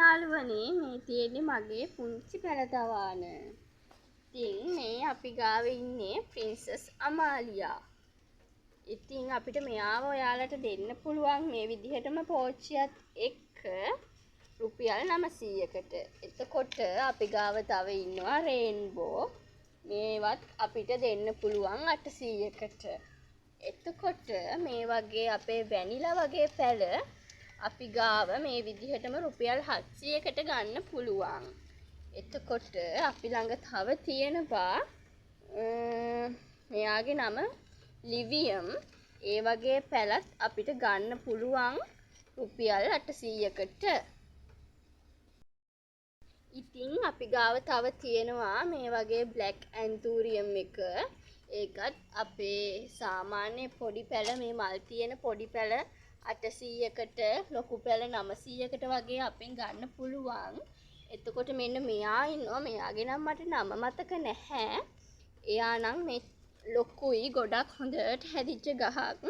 යාළුවනේ මේ තියෙන්නේ මගේ පුංචි පැලතවාන. ඉතින් මේ අපි ගාවේ ඉන්නේ ප්‍රින්සස් අමාලියා. ඉතින් අපිට මෙයාව ඔයාලට දෙන්න පුළුවන් මේ විදිහටම පෝච්චියත් එක්ක රුපියල් 900කට. එතකොට අපි ගාව තව ඉන්නවා රේන්බෝ. මේවත් අපිට දෙන්න පුළුවන් 800කට. එතකොට මේ වගේ අපේ වැනිලා වගේ පැල අපි ගාව මේ විදිහටම රුපියල් 700කට ගන්න පුළුවන්. එතකොට අපි ළඟ තව තියෙනවා මෙයාගේ නම ලිවියම්. ඒ වගේ පැලත් අපිට ගන්න පුළුවන් රුපියල් 800කට. ඉතින් අපි ගාව තව තියෙනවා මේ වගේ බ්ලැක් ඇන්තූරියම් එක. ඒකත් අපේ සාමාන්‍ය පොඩි පැල මේ මල් තියෙන පොඩි පැල 800කට ලොකු පැල 900කට වගේ අපෙන් ගන්න පුළුවන්. එතකොට මෙන්න මෙයා ඉන්නවා. මෙයාගේ නම් මට නම මතක නැහැ. එයා නම් මේ ලොකුයි ගොඩක් හොඳට හැදිච්ච ගහක්.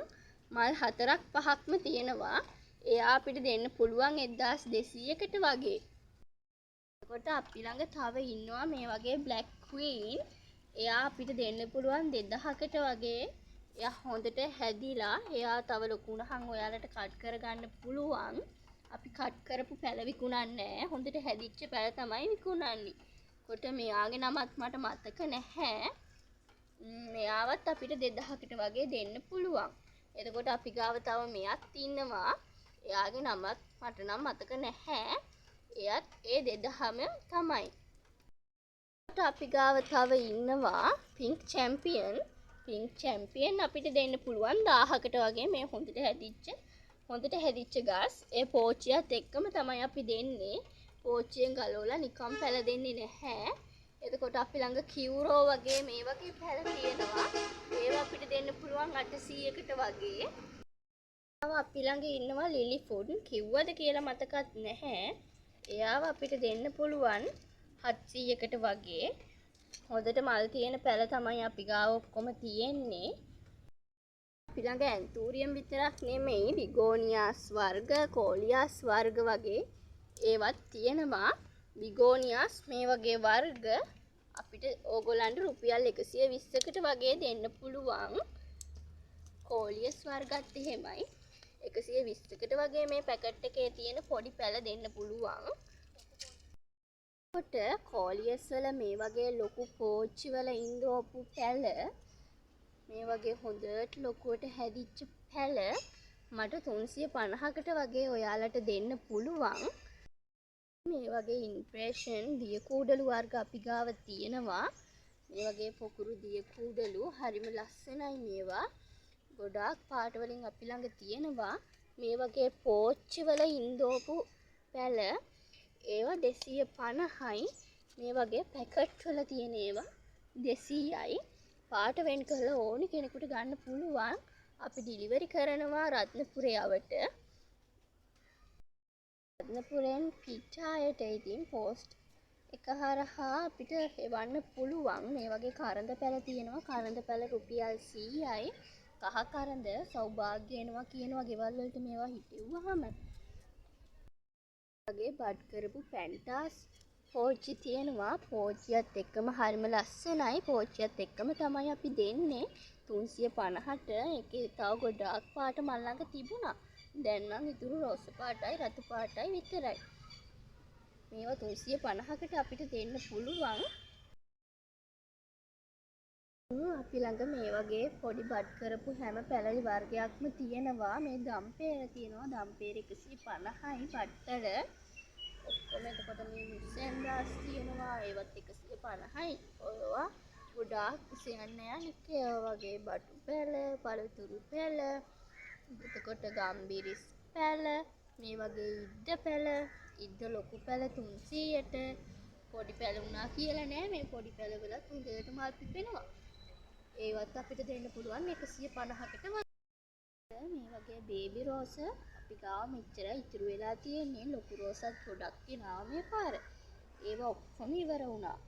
මල් 4ක් 5ක්ම තියෙනවා. එයා අපිට දෙන්න පුළුවන් 1200කට වගේ. එතකොට අපි ළඟ තව ඉන්නවා මේ වගේ බ්ලැක් ක්වීන්. එයා අපිට දෙන්න පුළුවන් 2000කට වගේ. එයා හොඳට හැදිලා එයා තව ලොකු වුණාම ඔයාලට කට් කරගන්න පුළුවන්. අපි කට් කරපු පැල විකුණන්නේ හොඳට හැදිච්ච පැල තමයි විකුණන්නේ. කොට මෙයාගේ නමත් මට මතක නැහැ. මෙයාවත් අපිට 2000කට වගේ දෙන්න පුළුවන්. එතකොට අපි ගාව තව මෙයක් ඉන්නවා. එයාගේ නමත් මට නම් මතක නැහැ. එයත් ඒ 2000ම තමයි. අපි ගාව තව ඉන්නවා පින්ක් චැම්පියන්. පින්ක් චැම්පියන් අපිට දෙන්න පුළුවන් 1000කට වගේ මේ හොඳට හැදිච්ච ගස්. ඒ පෝච්චියත් එක්කම තමයි අපි දෙන්නේ. පෝච්චියෙන් ගලවලා නිකම් පැල දෙන්නේ නැහැ. එතකොට අපි ළඟ කිව්රෝ වගේ මේ වගේ පැල තියෙනවා. ඒවා අපිට දෙන්න පුළුවන් 800කට වගේ. අපි ළඟ ඉන්නවා ලිලි ෆුඩ්. කිව්වද කියලා මතකත් නැහැ. එයාව අපිට දෙන්න පුළුවන් 700කට වගේ. හොඳට මල් තියෙන පැල තමයි අපි ගාව ඔක්කොම තියෙන්නේ. අපි ළඟ ඇන්තූරියම් විතරක් නෙමෙයි බිගෝනියාස් වර්ග, කෝලියාස් වර්ග වගේ ඒවත් තියෙනවා. බිගෝනියාස් මේ වගේ වර්ග අපිට ඕගොල්ලන්ට රුපියල් 120කට වගේ දෙන්න පුළුවන්. කෝලියස් වර්ගත් එහෙමයි. 120කට වගේ මේ පැකට් එකේ තියෙන පොඩි පැල දෙන්න පුළුවන්. කොට කෝලියස් වල මේ වගේ ලොකු පෝච්චි වල ඉඳෝපු පැල මේ වගේ හොඳට ලොකුවට හැදිච්ච පැල මට 350කට වගේ ඔයාලට දෙන්න පුළුවන්. මේ වගේ ඉම්ප්‍රෙෂන් දිය කූඩලු වර්ග අපි ගාව තියෙනවා. මේ වගේ පොකුරු දිය කූඩලු හරිම ලස්සනයි මේවා. ගොඩාක් පාට වලින් අපි ළඟ තියෙනවා. මේ වගේ පෝච්චි වල ඉඳෝපු පැල ඒවා 250යි. මේ වගේ පැකට් වල තියෙන ඒවා 200යි. පාට වෙන් කරලා ඕනි කෙනෙකුට ගන්න පුළුවන්. අපි ඩිලිවරි කරනවා රත්නපුරයට. රත්නපුරෙන් පිටායට ඉතින් පෝස්ට් එක හරහා අපිට එවන්න පුළුවන්. මේ වගේ කරඳ පැල තියෙනවා. කරඳ පැල රුපියල් 100යි. කහ කරඳ සෞභාග්‍ය එනවා කියනවා ගෙවල් වලට මේවා හිටෙව්වහම. වගේ බඩ් කරපු පැන්ටාස් පෝච්චි තියෙනවා. පෝච්චියත් එක්කම හරිම ලස්සනයි. පෝච්චියත් එක්කම තමයි අපි දෙන්නේ 350ට. ඒකේ තව ගොඩාක් පාට මල් ළඟ තිබුණා. දැන් නම් ඉතුරු රෝස පාටයි රතු පාටයි විතරයි. මේවා 350කට අපිට දෙන්න පුළුවන්. අපි ළඟ මේ වගේ පොඩි බඩ් කරපු හැම පැලලි වර්ගයක්ම තියෙනවා. මේ දම්පේර තියෙනවා. දම්පේර 150යි බට්ටල. ඔක්කොම එතකොට මේ මුසෙන්දාස් තියෙනවා. ඒවත් 150යි. ඔයවා ගොඩාක් උසයන්නේ නැහැ. වගේ බටු පැල, පළතුරු පැල, එතකොට ගම්බිරිස් පැල, මේ වගේ ඉද්ද පැල, ඉද්ද ලොකු පැල 300ට. පොඩි පැල වුණා කියලා නෑ. මේ පොඩි පැල වලත් හොඳට මල් පිපෙනවා. ඒවත් අපිට දෙන්න පුළුවන් 150කට වගේ. මේ වගේ බේබි රෝස අපි ගාව මෙච්චර ඉතුරු වෙලා තියෙන්නේ. ලොකු රෝසත් ගොඩක් තියෙනවා මේ පාර. ඒවා ඔක්කොම ඉවර වුණා.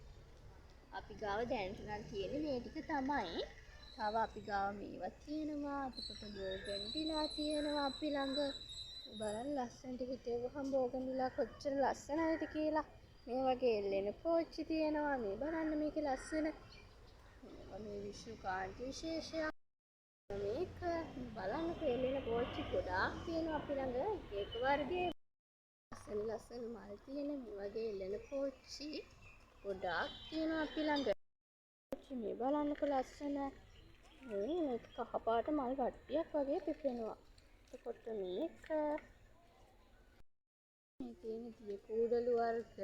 අපි ගාව දැන් නම් තියෙන්නේ මේ ටික තමයි. තව අපි ගාව මේවා තියෙනවා. එතකොට බෝගන්විලා තියෙනවා අපි ළඟ. බලන්න ලස්සනට හිටවුවහම බෝගන්විලා කොච්චර ලස්සනයිද කියලා. මේ වගේ එල්ලෙන පෝච්චි තියෙනවා. මේ බලන්න මේකේ ලස්සන. මේ විෂු කාන්ති විශේෂයක්. මේක බලන්න එල්ලෙන පෝච්චි ගොඩාක් තියෙනවා අපි ළඟ. එක වර්ගයේ ලස්සන මල් තියෙන මේ වගේ එල්ලෙන පෝච්චි ගොඩාක් තියෙනවා අපි ළඟ. මේ බලන්නකො ලස්සන. මේක කහපාට මල් වට්ටියක් වගේ පිපෙනවා. එතකොට මේක මේ තියෙන දිය කූඩලු වර්ග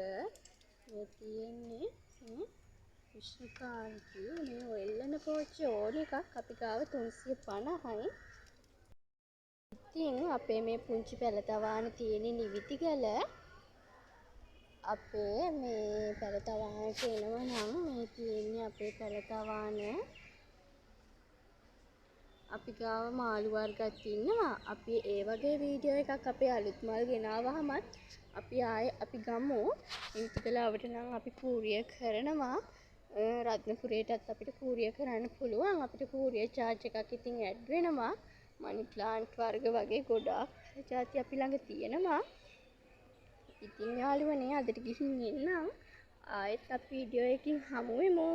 මේ තියෙන්නේ විෂ්ණුකාන්ති මේ එල්ලෙන පෝච්චි ඕන එකක් අපි ගාව 350යි. ඉතින් අපේ මේ පුංචි පැලතවාන තියෙන නිවිතිගල අපේ මේ පැලතවානට එනවා නම් මේ තියෙන්නේ අපේ පැලතවාන අපි ගාව මාළු වර්ගත් ඉන්නවා. අපි ඒ වගේ වීඩියෝ එකක් අපේ අලුත් මල් ගෙනාවහමත් අපි ආයේ අපි ගමු. නිවිතිගලවට නම් අපි කූරිය කරනවා. රත්නපුරයටත් අපිට කූරිය කරන්න පුළුවන්. අපිට කූරිය charge එකක් ඉතින් ඇඩ් වෙනවා. මනි ප්ලාන්ට් වර්ග වගේ ගොඩාක් ಜಾති අපි ළඟ තියෙනවා. ඉතින් යාළුවනේ අදට ගිහින් එන්නම්. ආයෙත් අපි වීඩියෝ එකකින් හමු වෙමු.